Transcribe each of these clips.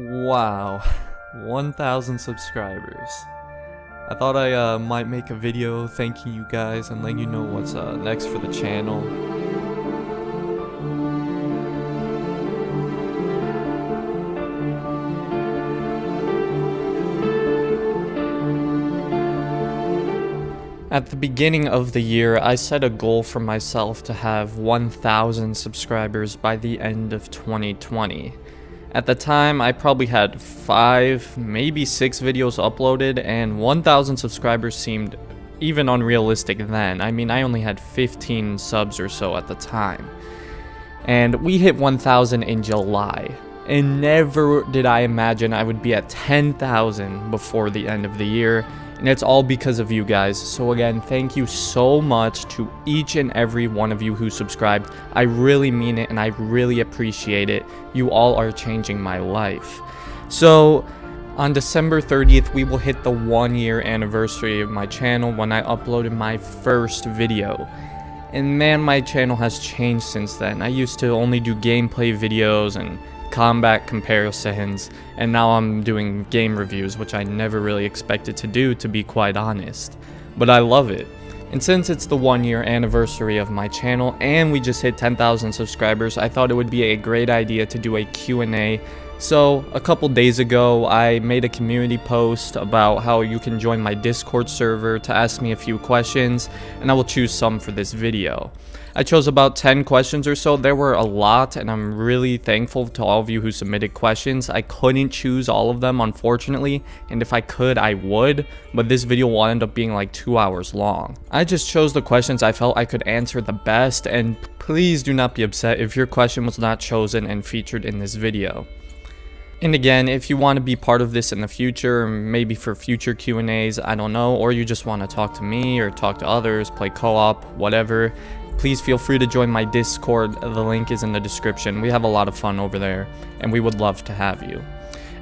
Wow, 1,000 subscribers. I thought I might make a video thanking you guys and letting you know what's next for the channel. At the beginning of the year, I set a goal for myself to have 1,000 subscribers by the end of 2020. At the time, I probably had 5, maybe 6 videos uploaded, and 1,000 subscribers seemed even unrealistic then. I mean, I only had 15 subs or so at the time. And we hit 1,000 in July. And never did I imagine I would be at 10,000 before the end of the year. And it's all because of you guys. So again, thank you so much to each and every one of you who subscribed. I really mean it and I really appreciate it. You all are changing my life. So on December 30th, we will hit the 1-year anniversary of my channel when I uploaded my first video. And man, my channel has changed since then. I used to only do gameplay videos and combat comparisons, and now I'm doing game reviews, which I never really expected to do, to be quite honest. But I love it. And since it's the 1-year anniversary of my channel and we just hit 10,000 subscribers, I thought it would be a great idea to do a Q&A. So a couple days ago, I made a community post about how you can join my Discord server to ask me a few questions, and I will choose some for this video. I chose about 10 questions or so. There were a lot, and I'm really thankful to all of you who submitted questions. I couldn't choose all of them, unfortunately, and if I could, I would, but this video will end up being like 2 hours long. I just chose the questions I felt I could answer the best, and please do not be upset if your question was not chosen and featured in this video. And again, if you want to be part of this in the future, maybe for future Q&As, I don't know, or you just want to talk to me or talk to others, play co-op, whatever, please feel free to join my Discord. The link is in the description. We have a lot of fun over there, and we would love to have you.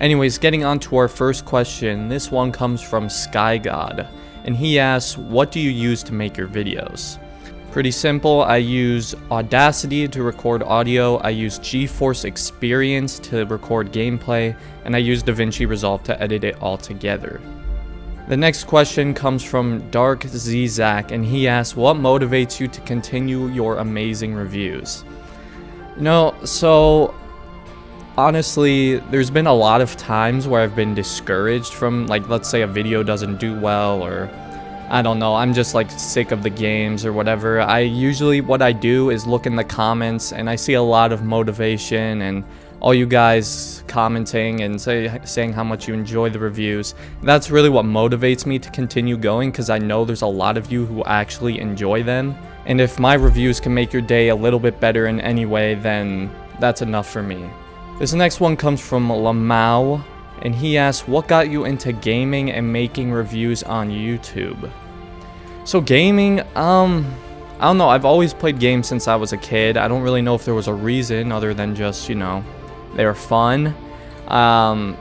Anyways, getting on to our first question, this one comes from SkyGod, and he asks, what do you use to make your videos? Pretty simple. I use Audacity to record audio, I use GeForce Experience to record gameplay, and I use DaVinci Resolve to edit it all together. The next question comes from Dark Zach, and he asks, what motivates you to continue your amazing reviews? So honestly, there's been a lot of times where I've been discouraged from, like, let's say a video doesn't do well, or I don't know, I'm just like sick of the games or whatever. What I do is look in the comments, and I see a lot of motivation and all you guys commenting and saying how much you enjoy the reviews. That's really what motivates me to continue going, because I know there's a lot of you who actually enjoy them. And if my reviews can make your day a little bit better in any way, then that's enough for me. This next one comes from Lamau, and he asks, what got you into gaming and making reviews on YouTube? So gaming, I don't know, I've always played games since I was a kid. I don't really know if there was a reason other than just, they were fun. I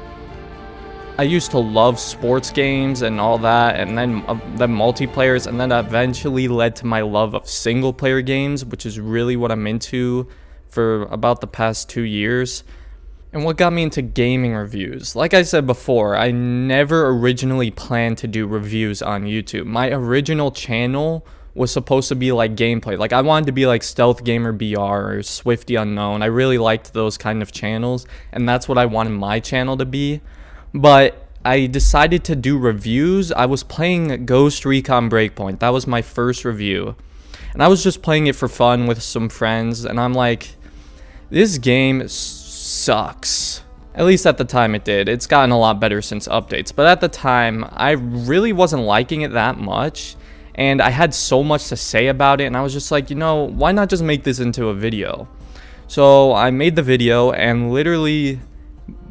used to love sports games and all that, and then the multiplayers, and then that eventually led to my love of single player games, which is really what I'm into for about the past 2 years. And what got me into gaming reviews? Like I said before, I never originally planned to do reviews on YouTube. My original channel was supposed to be like gameplay. Like, I wanted to be like Stealth Gamer BR or Swifty Unknown. I really liked those kind of channels, and that's what I wanted my channel to be. But I decided to do reviews. I was playing Ghost Recon Breakpoint. That was my first review. And I was just playing it for fun with some friends, and I'm like, this game sucks. At least at the time it did. It's gotten a lot better since updates, but at the time I really wasn't liking it that much, and I had so much to say about it, and I was just like, why not just make this into a video? So I made the video, and literally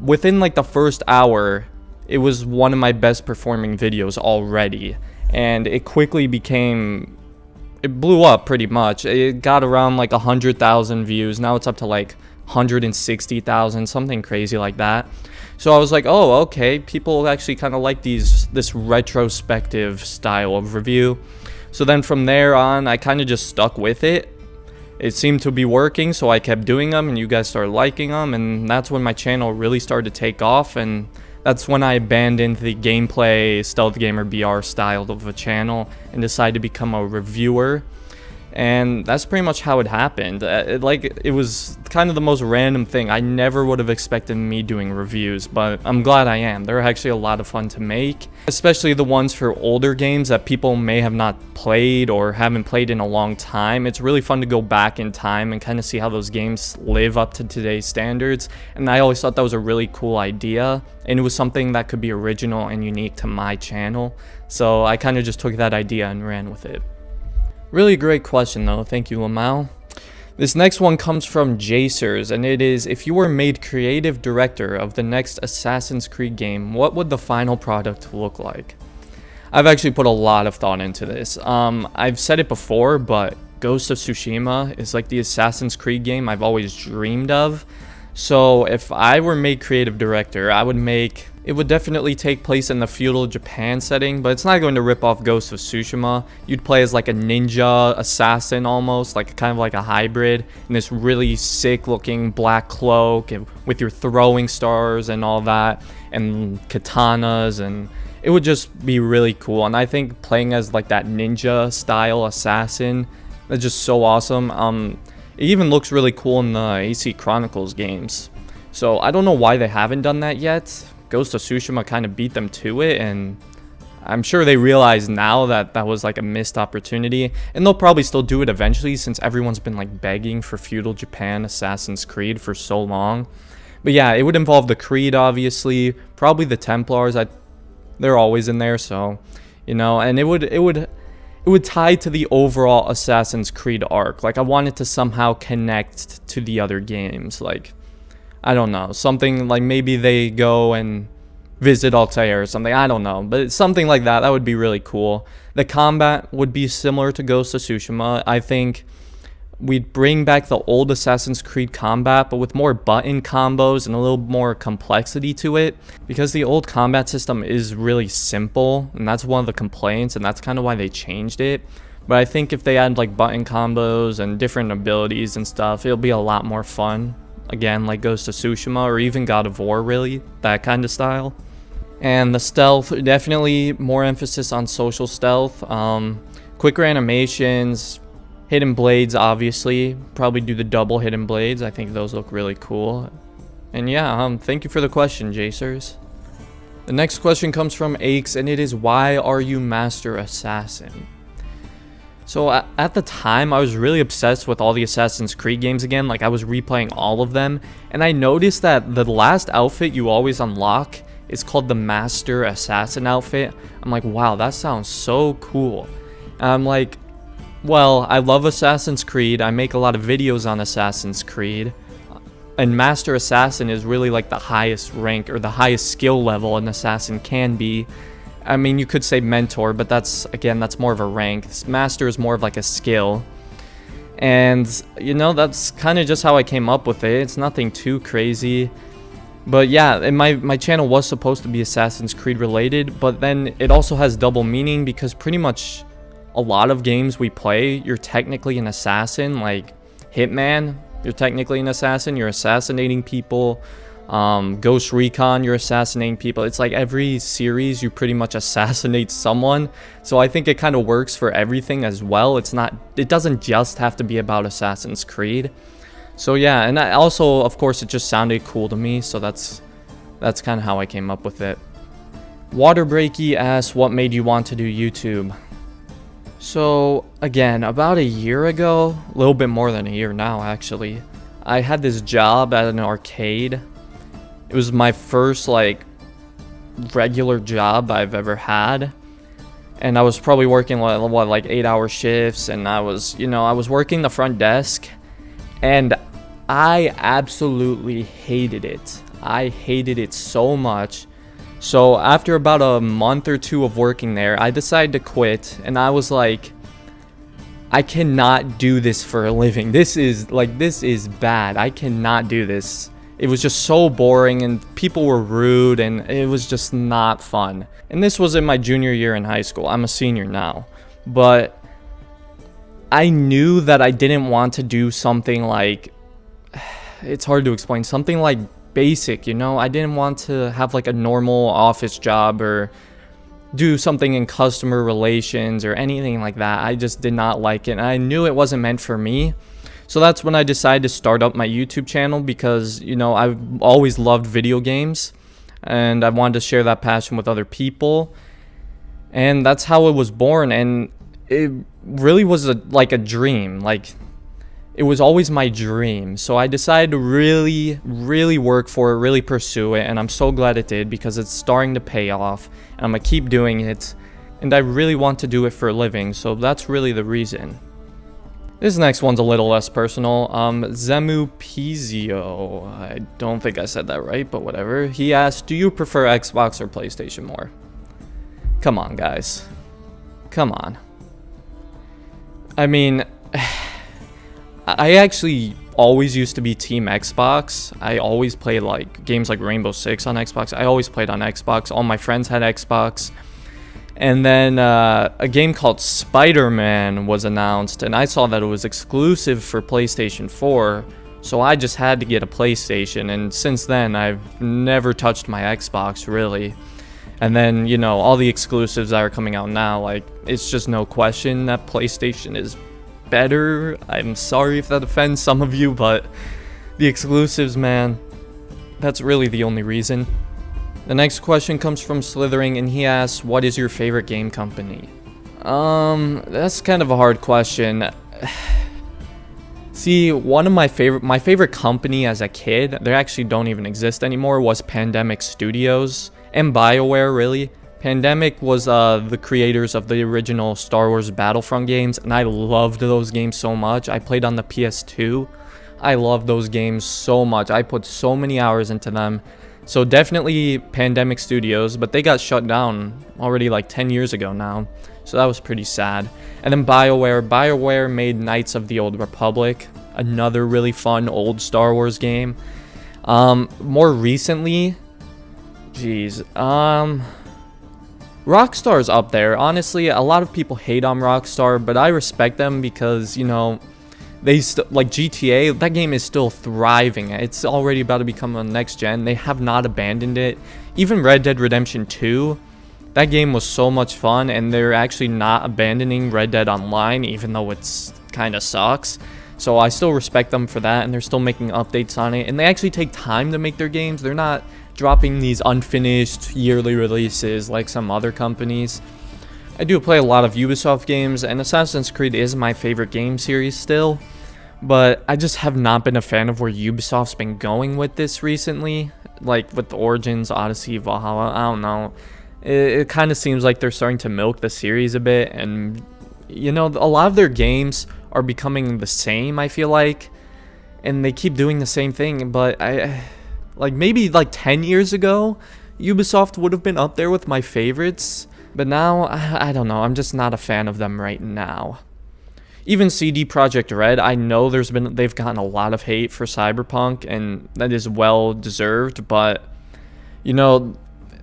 within like the first hour, it was one of my best performing videos already, and it quickly it blew up pretty much. It got around like 100,000 views. Now it's up to like 160,000, something crazy like that. So I was like, oh, okay, people actually kind of like this retrospective style of review. So then from there on, I kind of just stuck with it. it seemed to be working, so I kept doing them, and you guys started liking them, and that's when my channel really started to take off. And that's when I abandoned the gameplay stealth gamer BR style of a channel and decided to become a reviewer. And that's pretty much how it happened. It was kind of the most random thing. I never would have expected me doing reviews, but I'm glad I am. They're actually a lot of fun to make, especially the ones for older games that people may have not played or haven't played in a long time. It's really fun to go back in time and kind of see how those games live up to today's standards. And I always thought that was a really cool idea, and it was something that could be original and unique to my channel. So I kind of just took that idea and ran with it. Really great question though, thank you Lamau. This next one comes from Jacers, and it is, if you were made creative director of the next Assassin's Creed game, what would the final product look like? I've actually put a lot of thought into this. I've said it before, but Ghost of Tsushima is like the Assassin's Creed game I've always dreamed of. So if I were made creative director, it would definitely take place in the feudal Japan setting, but it's not going to rip off Ghost of Tsushima. You'd play as like a ninja assassin almost, like kind of like a hybrid, in this really sick looking black cloak and with your throwing stars and all that, and katanas, and it would just be really cool. And I think playing as like that ninja style assassin, that's just so awesome. It even looks really cool in the AC Chronicles games. So I don't know why they haven't done that yet. Ghost of Tsushima kind of beat them to it, and I'm sure they realize now that that was like a missed opportunity, and they'll probably still do it eventually since everyone's been like begging for feudal Japan Assassin's Creed for so long. But yeah, it would involve the Creed obviously, probably the Templars. They're always in there, so you know, and it would tie to the overall Assassin's Creed arc. Like I want it to somehow connect to the other games. Like, I don't know, something like maybe they go and visit Altair or something. I don't know, but something like that. That would be really cool. The combat would be similar to Ghost of Tsushima. I think we'd bring back the old Assassin's Creed combat, but with more button combos and a little more complexity to it, because the old combat system is really simple, and that's one of the complaints, and that's kind of why they changed it. But I think if they add like button combos and different abilities and stuff, it'll be a lot more fun. Again, like Ghost of Tsushima or even God of War, really, that kind of style. And the stealth, definitely more emphasis on social stealth, quicker animations, hidden blades, obviously, probably do the double hidden blades. I think those look really cool. And yeah, thank you for the question, Jacers. The next question comes from Aches, and it is, why are you Master Assassin? So at the time, I was really obsessed with all the Assassin's Creed games again. Like I was replaying all of them, and I noticed that the last outfit you always unlock is called the Master Assassin outfit. I'm like, wow, that sounds so cool. And I'm like, well, I love Assassin's Creed. I make a lot of videos on Assassin's Creed, and Master Assassin is really like the highest rank or the highest skill level an assassin can be. I mean, you could say mentor, but that's more of a rank. Master is more of like a skill. And, you know, that's kind of just how I came up with it. It's nothing too crazy. But yeah, and my channel was supposed to be Assassin's Creed related, but then it also has double meaning because pretty much a lot of games we play, you're technically an assassin. Like Hitman, you're technically an assassin. You're assassinating people. Ghost Recon, you're assassinating people. It's like every series you pretty much assassinate someone, so I think it kind of works for everything as well. It doesn't just have to be about Assassin's Creed. So yeah, and also of course it just sounded cool to me, so that's kind of how I came up with it. Waterbreaky asks, what made you want to do YouTube? So again, about a year ago, a little bit more than a year now actually, I had this job at an arcade. It was my first like regular job I've ever had, and I was probably working like 8-hour shifts, and I was working the front desk, and I absolutely hated it. I hated it so much. So after about a month or two of working there, I decided to quit, and I was like, I cannot do this for a living. This is bad. I cannot do this. It was just so boring, and people were rude, and it was just not fun. And this was in my junior year in high school. I'm a senior now. But I knew that I didn't want to do something like, it's hard to explain, something like basic, you know? I didn't want to have like a normal office job or do something in customer relations or anything like that. I just did not like it. And I knew it wasn't meant for me. So that's when I decided to start up my YouTube channel because, you know, I've always loved video games and I wanted to share that passion with other people. And that's how it was born. And it really was like a dream. Like, it was always my dream. So I decided to really, really work for it, really pursue it. And I'm so glad it did because it's starting to pay off. And I'm going to keep doing it. And I really want to do it for a living. So that's really the reason. This next one's a little less personal. Zemu Pizio. I don't think I said that right, but whatever. He asked, do you prefer Xbox or PlayStation more? Come on, guys. Come on. I mean, I actually always used to be Team Xbox. I always played like games like Rainbow Six on Xbox. I always played on Xbox. All my friends had Xbox. And then a game called Spider-Man was announced, and I saw that it was exclusive for PlayStation 4. So I just had to get a PlayStation, and since then I've never touched my Xbox really. And then, you know, all the exclusives that are coming out now, like, it's just no question that PlayStation is better. I'm sorry if that offends some of you, but the exclusives, man, that's really the only reason. The next question comes from Slithering, and he asks, what is your favorite game company? That's kind of a hard question. See, one of my favorite company as a kid, they actually don't even exist anymore, was Pandemic Studios and BioWare, really. Pandemic was the creators of the original Star Wars Battlefront games, and I loved those games so much. I played on the PS2. I loved those games so much. I put so many hours into them. So definitely Pandemic Studios, but they got shut down already like 10 years ago now. So that was pretty sad. And then BioWare. BioWare made Knights of the Old Republic, another really fun old Star Wars game. More recently, Rockstar's up there. Honestly, a lot of people hate on Rockstar, but I respect them because, you know, they like GTA, that game is still thriving. It's already about to become a next gen. They have not abandoned it. Even Red Dead Redemption 2, that game was so much fun, and they're actually not abandoning Red Dead Online, even though it's kind of sucks. So I still respect them for that, and they're still making updates on it. And they actually take time to make their games. They're not dropping these unfinished yearly releases like some other companies. I do play a lot of Ubisoft games, and Assassin's Creed is my favorite game series still. But I just have not been a fan of where Ubisoft's been going with this recently. Like with Origins, Odyssey, Valhalla, I don't know. It kind of seems like they're starting to milk the series a bit. And, you know, a lot of their games are becoming the same, I feel like. And they keep doing the same thing. But like maybe like 10 years ago, Ubisoft would have been up there with my favorites. But now, I don't know. I'm just not a fan of them right now. Even CD Projekt Red, I know they've gotten a lot of hate for Cyberpunk, and that is well deserved, but, you know,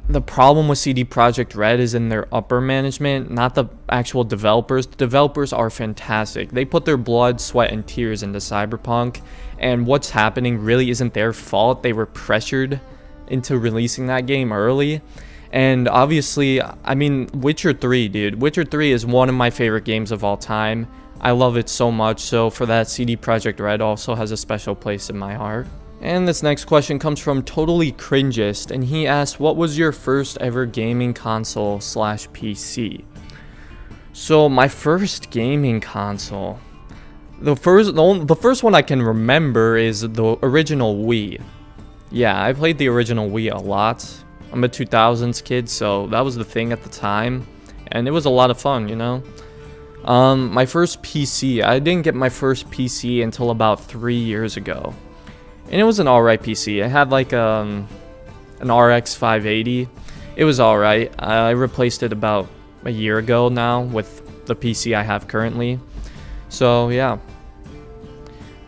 the problem with CD Projekt Red is in their upper management, not the actual developers. The developers are fantastic. They put their blood, sweat, and tears into Cyberpunk, and what's happening really isn't their fault. They were pressured into releasing that game early. And obviously, I mean, Witcher 3, dude. Witcher 3 is one of my favorite games of all time. I love it so much, so for that, CD Projekt Red also has a special place in my heart. And this next question comes from Totally Cringest, and he asks, what was your first ever gaming console / PC? So my first gaming console, the first one I can remember is the original Wii. Yeah, I played the original Wii a lot. I'm a 2000s kid, so that was the thing at the time, and it was a lot of fun, you know? My first PC, I didn't get my first PC until about 3 years ago. And it was an alright PC. I had like an RX 580. It was alright. I replaced it about a year ago now with the PC I have currently. So yeah.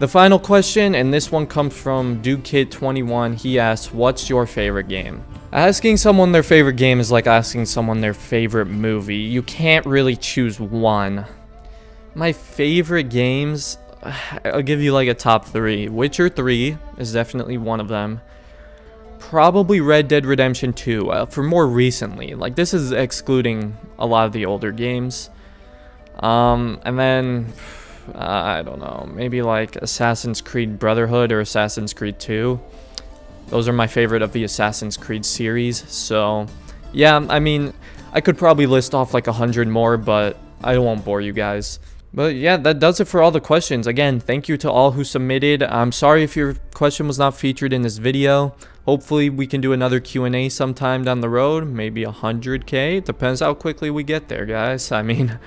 The final question, and this one comes from DudeKid21. He asks, what's your favorite game? Asking someone their favorite game is like asking someone their favorite movie. You can't really choose one. My favorite games, I'll give you like a top 3. Witcher 3 is definitely one of them. Probably Red Dead Redemption 2, for more recently. Like, this is excluding a lot of the older games. And then, I don't know, maybe like Assassin's Creed Brotherhood or Assassin's Creed 2. Those are my favorite of the Assassin's Creed series. So, yeah, I mean, I could probably list off like 100 more, but I won't bore you guys. But yeah, that does it for all the questions. Again, thank you to all who submitted. I'm sorry if your question was not featured in this video. Hopefully we can do another Q&A sometime down the road, maybe 100K. It depends how quickly we get there, guys. I mean,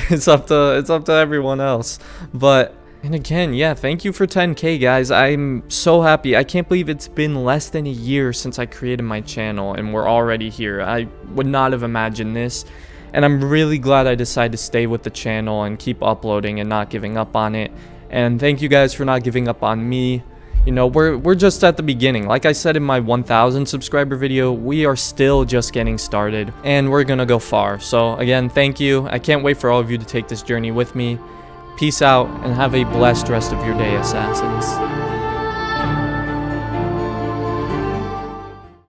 it's up to everyone else. But and again, yeah, thank you for 10K, guys. I'm so happy. I can't believe it's been less than a year since I created my channel and we're already here. I would not have imagined this. And I'm really glad I decided to stay with the channel and keep uploading and not giving up on it. And thank you guys for not giving up on me. You know, we're just at the beginning. Like I said in my 1,000 subscriber video, we are still just getting started and we're gonna go far. So again, thank you. I can't wait for all of you to take this journey with me. Peace out and have a blessed rest of your day, Assassins.